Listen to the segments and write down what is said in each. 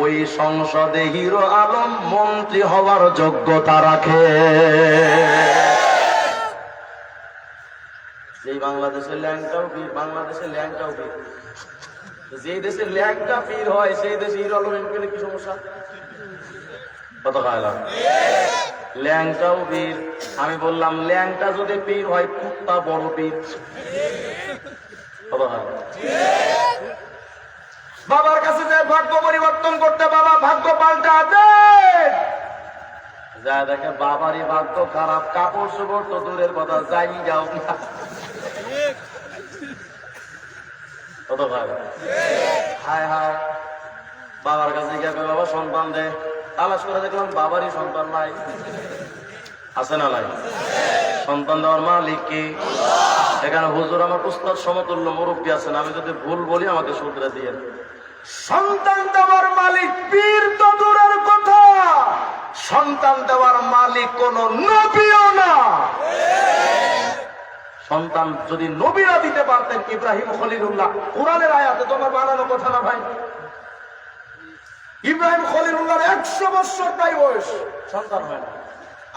ওই সংসদে হিরো আলম মন্ত্রী হওয়ার যোগ্যতা রাখে। যে বাংলাদেশের ল্যাংটাও পীর, বাংলাদেশের ল্যাংটাও পীর। যে দেশে ল্যাংটা পীর হয় সেই দেশে হিরো আলম এমপি কি সমস্যা? কত খাইলাম ল্যাংটাও পীর। আমি বললাম ল্যাংটা যদি পীর হয় কুত্তা বড় পীর। কত খাইলাম বাবার কাছে যে ভাগ্য পরিবর্তন করতে, বাবা ভাগ্য পাল্টা দেন, যা দেখে বাবারই ভাগ্য খারাপ, কাপড় চোপড় তো দূরের কথা, যাই যাও না। কত ভাই হায় হায় বাবার কাছে গিয়ে বাবা সন্তান দে, তালাশ করে দেখলাম বাবারই সন্তান নাই। আছে না নাই? সন্তান দেওয়ার মালিক কি? এখানে হুজুর আমার উস্তাদ সমতুল্য মুরব্বী আছেন, আমি যদি ভুল বলি আমাকে শুধরে দিয়ে। সন্তান দেওয়ার মালিক পীর তো দূরের কথা, সন্তান দেওয়ার মালিক কোন নবীও না। সন্তান যদি নবীরা দিতে পারতেন, ইব্রাহিম খলিলুল্লাহ, কোরআনের আয়াতে তোমার বানানো কথা না ভাই। ইব্রাহিম খলিলুল্লাহর 100 বছর প্রায় বয়স, সন্তান হয় না।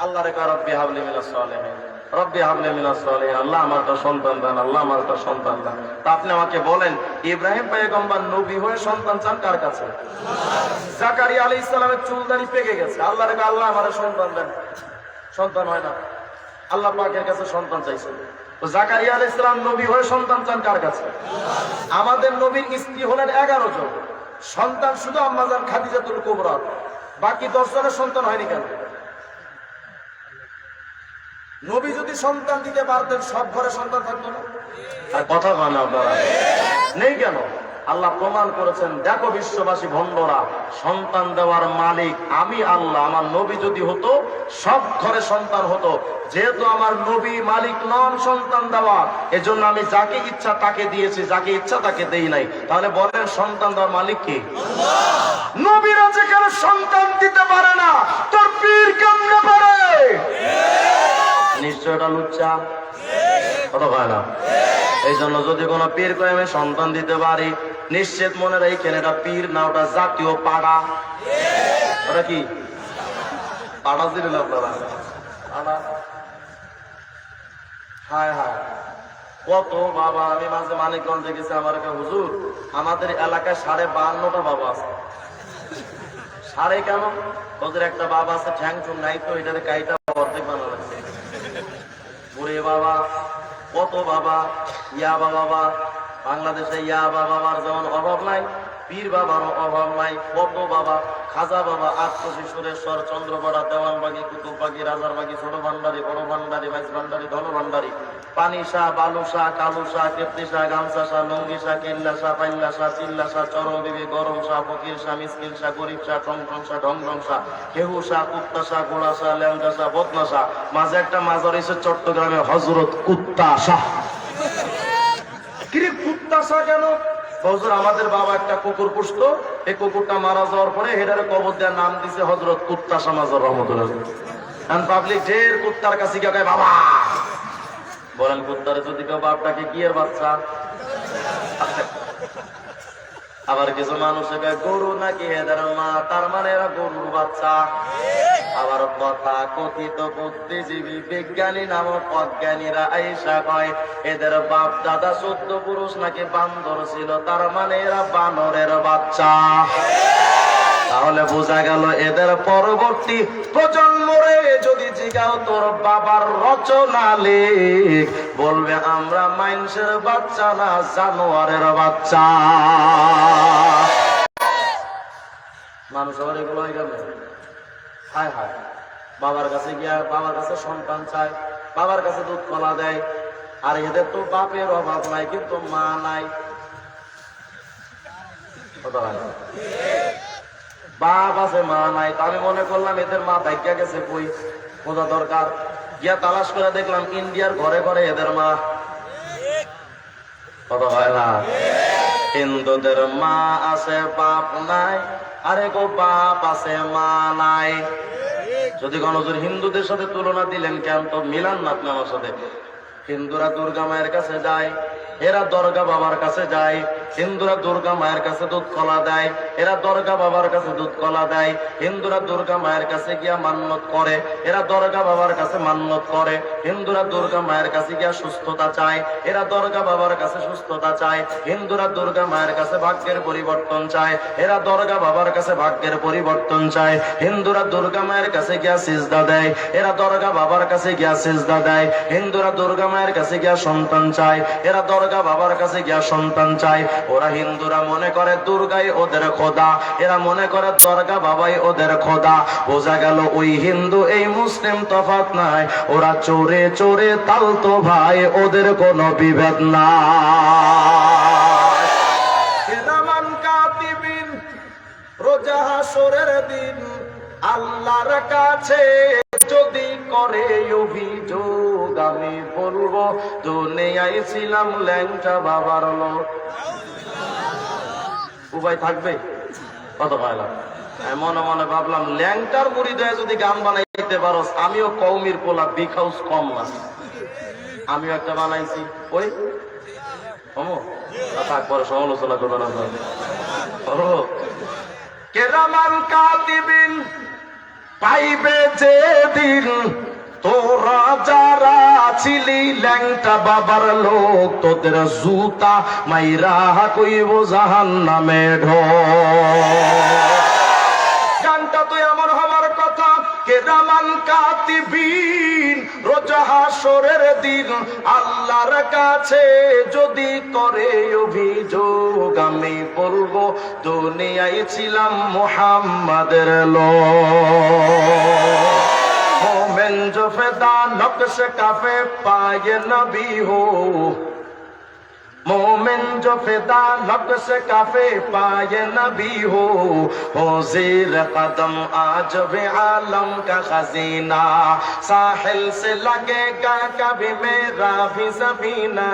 আল্লাহ রেখা রব্বি হাবলি মিনাস সালিহিন, রব্বি হাবলি মিনাস সালিহিন, আল্লাহ আমার একটা সন্তান দেন, আল্লাহ আমার একটা সন্তান দেন। তা আপনি আমাকে বলেন, ইব্রাহিম পয়গম্বর নবী হয়ে সন্তান চান কার কাছে? জাকারিয়া আলাইহিস সালামের চুলদাড়ি পেকে গেছে, আল্লাহ রেখা আল্লাহ আমার সন্তান দেন, সন্তান হয় না। আল্লাহ পাকের কাছে সন্তান চাইছে। জাকারিয়া আলাইহিস সালাম নবী হয়ে সন্তান চান কার কাছে? আমাদের নবীর স্ত্রী হলেন 11 জন, সন্তান শুধু আম্মাজান খাদিজাতুল কুবরা, বাকি 10 জনের সন্তান হয়নি কেন? নবী যদি সন্তান দিতে পারতেন সব ঘরে সন্তান থাকতো না? আর কথা বলেন আপনারা নেই কেন? আল্লাহ প্রমাণ করেছেন, দেখো বিশ্ববাসী ভণ্ডরা, সন্তান দেওয়ার মালিক আমি আল্লাহ। আমার নবী যদি হতো সব ঘরে সন্তান হতো, যেহেতু আমার নবী মালিক নন সন্তান দেওয়ার, এজন্য আমি যাকে ইচ্ছা তাকে দিয়েছি, যাকে ইচ্ছা তাকে দেই নাই। তাহলে বলেন সন্তান দেওয়ার মালিক কি? নবীরা যেখানে সন্তান দিতে পারে না, তোর পীর কেমনে পারে? নিশ্চয় এটা লুচ্চা। কত হয় না? এই জন্য যদি কোনো পীর কয়ে আমি সন্তান দিতে পারি, নিশ্চিত মনে রাখেন এটা পীর না, ওটা জাতীয় পাড়া। ওটা কি পাড়া দিলেন আপনারা? হায় হায় কত বাবা। আমি মাঝে মানিকগঞ্জে গেছি, আমার একটা হুজুর, আমাদের এলাকায় 52টা বাবা আছে। সাড়ে কেন? ওদের একটা বাবা আছে ঠ্যাং চুং নাই, তো এটাতে কাইটা অর্ধেক বানানো লাগছে। বুড়ে বাবা, কত বাবা, ইয়াবা বাবা। বাংলাদেশে ইয়াবা বাবার যেমন অভাব নাই, পীর বাবারও অভাব নাই। কত বাবা, খাজা বাবা, আটকশি, সুরেশ্বর, চন্দ্রপাড়া, দেওয়ানবাগি, কুতুববাগি, রাজারবাগি, ছোট ভান্ডারি, বড় ভান্ডারি, মাইজ ভান্ডারি, ধন ভান্ডারি, পানি শাহ, বালু শাহ, কালু শাহ, কেপ্তি শাহ, গামছা শাহ, লঙ্গি শাহ, কেল্লা শাহ, পাইল্লা শাহ, চিল্লা শাহ, চরম বিবি, গরম শাহ, ফকির শাহ, মিসকিন শাহ, গরিব শাহ, টং শাহ, ঢং শাহ, কেহু শাহ, কুত্তা শাহ, গোড়া শাহ, ল্যাংটা শাহ, বদনা শাহ। মাঝে একটা মাজার এসে চট্টগ্রামে হজরত কুত্তা শাহ। কুত্তা শাহ কেন? হুজুর আমাদের বাবা একটা কুকুর পুষতো, এই কুকুরটা মারা যাওয়ার পরে হেডারে কবর দেওয়ার নাম দিছে হজরত কুত্তা শাহ মাজার রহমতুল্লাহ। পাবলিক ঢের কুত্তার কাছে গিয়ে কয় বাবা। বলেন কুত্তারে যদি কেউ বাপটাকে কি এর বাচ্চা? আবার কিছু মানুষ গরু নাকি এদের মা, তার মানে এরা গরুর বাচ্চা। আবার কথা কথিত বুদ্ধিজীবী বিজ্ঞানী নামক অজ্ঞানীরা আইসা কয় এদের বাপ দাদা 14 পুরুষ নাকি বান্দর ছিল, তার মানে এরা বানরের বাচ্চা। তাহলে বোঝা গেল এদের পরবর্তী প্রজন্মরে যদি জিগাও তোর বাবার রচনা লেখ, বলবে আমরা মানুষের বাচ্চা না, জানোয়ারের বাচ্চা। মানুষ আবার এগুলো হয়ে গেল। হায় হায়, বাবার কাছে গিয়া বাবার কাছে সন্তান চায়, বাবার কাছে দুধ কলা দেয়। আর এদের তো বাপের অভাব নাই, কিন্তু মা নাই। বাপ আছে মা নাই। তা আমি মনে করলাম এদের মা ভাগ্যা গেছে, কই খোঁজা দরকার। গিয়া তালাশ করে দেখলাম ইন্ডিয়ার ঘরে ঘরে এদের মা। কত হয় না? হিন্দুদের মা আছে বাপ নাই, আরে গো বাপ আছে মা নাই। যদি কোন হিন্দুদের সাথে তুলনা দিলেন কেন, তো মিলান না আপনি আমার সাথে। হিন্দুরা দুর্গা মায়ের কাছে যায়, এরা দরগা বাবার কাছে যায়, হিন্দুরা দুর্গা মায়ের কাছে দুধ কলা দেয়, এরা দরগা বাবার কাছে দুধ কলা দেয়, হিন্দুরা দুর্গা মায়ের কাছে গিয়া মান্যত করে, এরা দরগা বাবার কাছে মান্যত করে, হিন্দুরা দুর্গা মায়ের কাছে গিয়া সুস্থতা চায়, এরা দরগা বাবার কাছে সুস্থতা চায়, হিন্দুরা দুর্গা মায়ের কাছে ভাগ্যের পরিবর্তন চায়, এরা দরগা বাবার কাছে ভাগ্যের পরিবর্তন চায়, হিন্দুরা দুর্গা মায়ের কাছে গিয়া সিজদা দেয়, এরা দরগা বাবার কাছে গিয়া সিজদা দেয়, হিন্দুরা দুর্গা মায়ের কাছে গিয়া সন্তান চায়, এরা দরগা বাবার কাছে গিয়া সন্তান চায়। ওরা হিন্দুরা মনে করে দুর্গাই ওদের খোদা, এরা মনে করে দরগা বাবাই ওদের খোদা। বোঝা গেল ওই হিন্দু এই মুসলিম তফাৎ নাই, ওরা চোরে চোরে তালতো ভাই, ওদের কোনো বিভেদ নাই। কিরামান কাতিবিন, রোজা হাসরের দিন আল্লাহর কাছে যদি করে অভিযোগ, আমি বলবো দুনিয়ায় ছিলাম ল্যাংটা বাবার লোক। উপায় থাকবে কত পাইলাম, মনে মনে ভাবলাম ল্যাংটার মুড়ি দেয় যদি গান বানাইতে পারো, আমিও কৌমির পোলা বিগ হাউস কম না, আমিও একটা বানাইছি। ওই থাক, পরে সমালোচনা করবে না। কেরামান কাতিবিন, পাইবে যেদিন তোরা যারা ছিলি ল্যাংটা বাবার লোক, তোদের জুতা মাইরা কইব জাহান্নামে ঢোক। গানটা তো এমন হবার কথা, কেরামান কাতিবিন, রোজা হাসরের দিন আল্লাহর কাছে যদি করে অভিযোগ, আমি বলবো দুনিয়ায় ছিলাম মুহাম্মাদের লোক। मोमेन जो फिदा नक्श काफे पाए नबी हो, मोमिन जो फिदा नक्श काफे पाए नबी हो ज़ेर कदम आज भी आलम का खजीना, साहिल से लगेगा कभी मेरा भी सफीना,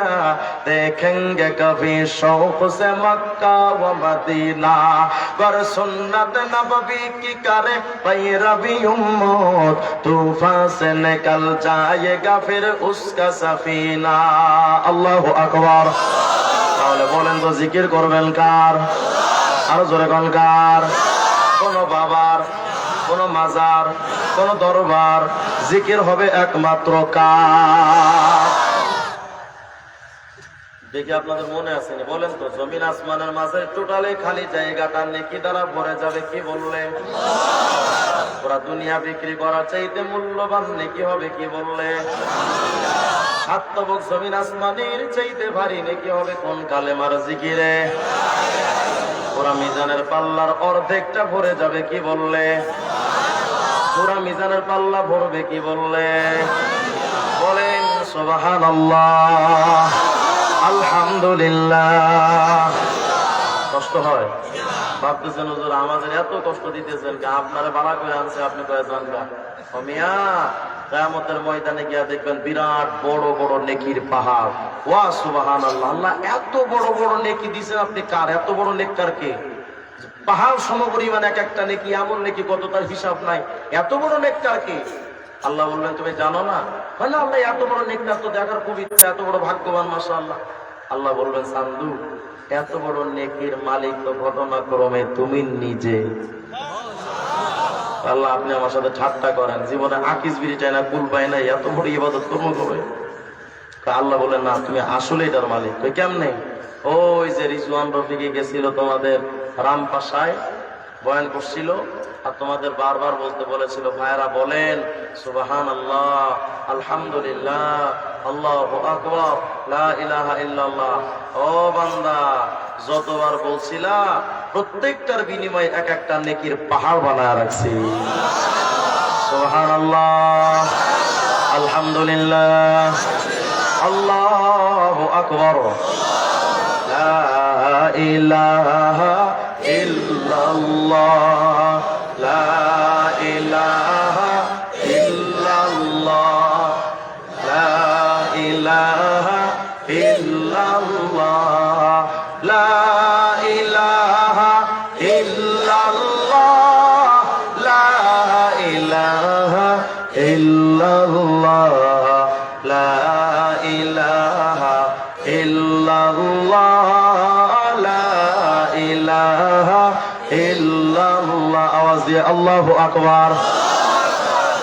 देखेंगे कभी शौक से मक्का व मदीना, पर सुन्नत नबवी की करे पैरवी उम्मत, तूफान से निकल जाएगा फिर उसका सफीना। अल्लाह अकबर। তাহলে বলেন তো জিকির করবেন কার? আরো জোরে কোন কার? কোন বাবার, কোন মাজার, কোন দরবার, জিকির হবে একমাত্র কার? দেখি আপনাদের মনে আছে বলেন তো, জমিন আসমানের মাঝে টোটালি খালি জায়গাটা নেকি দ্বারা ভরে যাবে, কি বললে? ওরা দুনিয়া বিক্রি করার চাইতে মূল্যবান নেকি হবে, কি বললে? আত্মবক জমিন আসমানের চাইতে ভারী নেকি হবে কোন কালেমার জিকিরে? ওরা মিজানের পাল্লার অর্ধেকটা ভরে যাবে, কি বললে? ওরা মিজানের পাল্লা ভরবে, কি বললে? বলেন সুবহানাল্লাহ, আলহামদুলিল্লাহ। কষ্ট হয়? ভাবতেছেন হুজুর আমাদের এত কষ্ট দিতেছেন, আপনারা ভাড়া করে আনছে, আপনি কয়ে যান গা মিয়া। কিয়ামতের ময়দানে গিয়া দেখবেন বিরাট বড় বড় নেকির পাহাড়। ওয়া সুবহানাল্লাহ, আল্লাহ এত বড় বড় নেকি দিয়েছেন, আপনি কার? এত বড় নেককার কে? পাহাড় সমপরিমাণ এক একটা নেকি, এমন নেকি কত তার হিসাব নাই, এত বড় নেককার কে? আল্লাহ বললেন তুমি জানো না? বলে আল্লাহ এত বড় নেককার তো দেখার খুব ইচ্ছা, এত বড় ভাগ্যবান মাশাআল্লাহ। আল্লাহ বলবেন সান্দু, এত বড় নেকির মালিক তো ঘটনাক্রমে তুমি নিজে। আল্লাহ আপনি আমার সাথে ঠাট্টা করেন, জীবনে আকিস বিড়ি চাই না, কুল পাই না, এত বড় ইবাদত করবো কবে? আল্লাহ বলেন না, তুমি আসলে এটার মালিক। তো কেমনে? ওই যে রিজওয়ান রফিকে গেছিল তোমাদের রামপাশায়, বয়ান করছিল, আর তোমাদের বারবার বলতে বলেছিল, ভাইরা বলেন সুবহানাল্লাহ, আলহামদুলিল্লাহ, আল্লাহু আকবার, লা ইলাহা ইল্লাল্লাহ। ও বান্দা, যতবার বলছিলা প্রত্যেকটার বিনিময়ে এক একটা নেকির পাহাড় বানায় রাখছি। সুবহানাল্লাহ, আলহামদুলিল্লাহ, আল্লাহু আকবার, লা ইলাহা ইল্লাল্লাহ, লা ইলাহা ইল্লাল্লাহ, লা ইলাহা ইল্লাল্লাহ, লা ইলাহা ইল্লাল্লাহ, লা ইলাহা ইল্লাল্লাহ, লা ইলাহা ইল্লাল্লাহ। আল্লাহ আল্লাহ আওয়াজ দিয়ে আল্লাহু আকবার।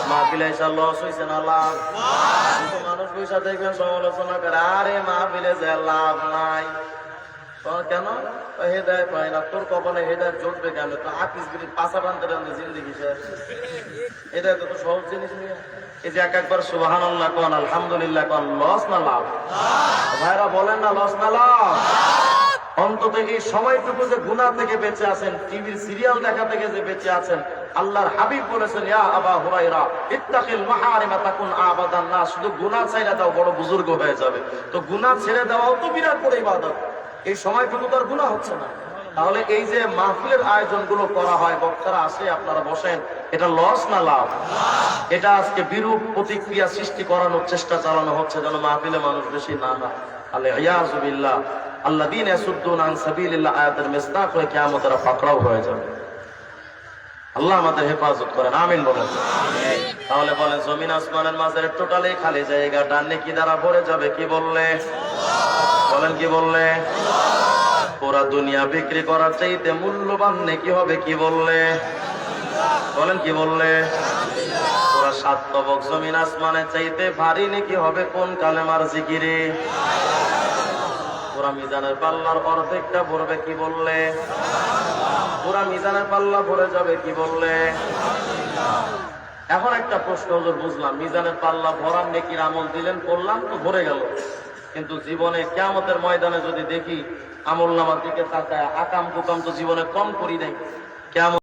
মাহফিলে এসে লস হইছে না লাভ? মানুষ পয়সা দেখবেন সমালোচনা করে, আরে মাহফিলে যে লাভ নাই। কেন? হেদায়েত পায় না। তোর কপালে হেদায়েত জুটবে কেন? তো আকিস বিড়ি পাশা বানতে টানতে জিন্দেগি শেষ। হেদায়েত তো সহজ জিনিস নিয়ে এই যে একবার সুবহানাল্লাহ কোন, আলহামদুলিল্লাহ কোন, লস না লাভ? ভাইরা বলেন না লস না লাভ? অন্তত এই সময়টুকু যে গুনাহ থেকে বেঁচে আছেন, টিভির সিরিয়াল দেখা থেকে যে বেঁচে আছেন, আল্লাহর হাবিব বলেছেন ইয়া আবা হুরায়রা ইত্তাকিল মাহারিমা তাকুন আবাদান নাস, শুধু গুনাহ ছেড়ে দাও বড় বুজুর্গ হয়ে যাবে। তো গুনাহ ছেড়ে দেওয়াও তো বিরাট বড় ইবাদত। এই সময়টুকু তো আর গুনাহ হচ্ছে না। তাহলে এই যে মাহফিলের আয়োজনগুলো করা হয়, বক্তারা আসে, আপনারা বসেন, এটা লস না লাভ? এটা আজকে বিরূপ প্রতিক্রিয়া সৃষ্টি করানোর চেষ্টা চালানো হচ্ছে যেন মাহফিলে মানুষ বেশি না হয়। আলিয়াযু বিল্লাহ, আল্লাযীনা ইয়াসুদ্দুনা আন সাবিলিল্লাহ আয়াতের মিসদাক হয়ে কিয়ামতের পাকড়াও হয়ে যাবে। আল্লাহ আমাদের হেফাজত করেন, আমিন বলেন। তাহলে বলেন জমিন আসমানের মাঝের টোটালি খালি জায়গাটা নেকি দ্বারা ভরে যাবে, কি বললে? বলেন কি বললে? পুরা দুনিয়া বিক্রি করার চাইতে মূল্যবান নেকি হবে, কি বললে? বলেন কি বললে? পুরা 7 তবক জমিন আসমানের চাইতে ভারী নেকি হবে কোন কালেমার জিকিরে? পুরা মিজানের পাল্লার অর্ধেকটা ভরবে, কি বললে? পুরা মিজানের পাল্লা ভরে যাবে, কি বললে? এখন একটা প্রশ্ন, হুজুর বুঝলাম মিজানের পাল্লা ভরার নেকির আমল দিলেন, করলাম তো ভরে গেল, কিন্তু জীবনে কিয়ামতের ময়দানে যদি দেখি আমল নামার দিকে তাকায়, আকাম কুকাম তো জীবনে কম করি নাই, কেমন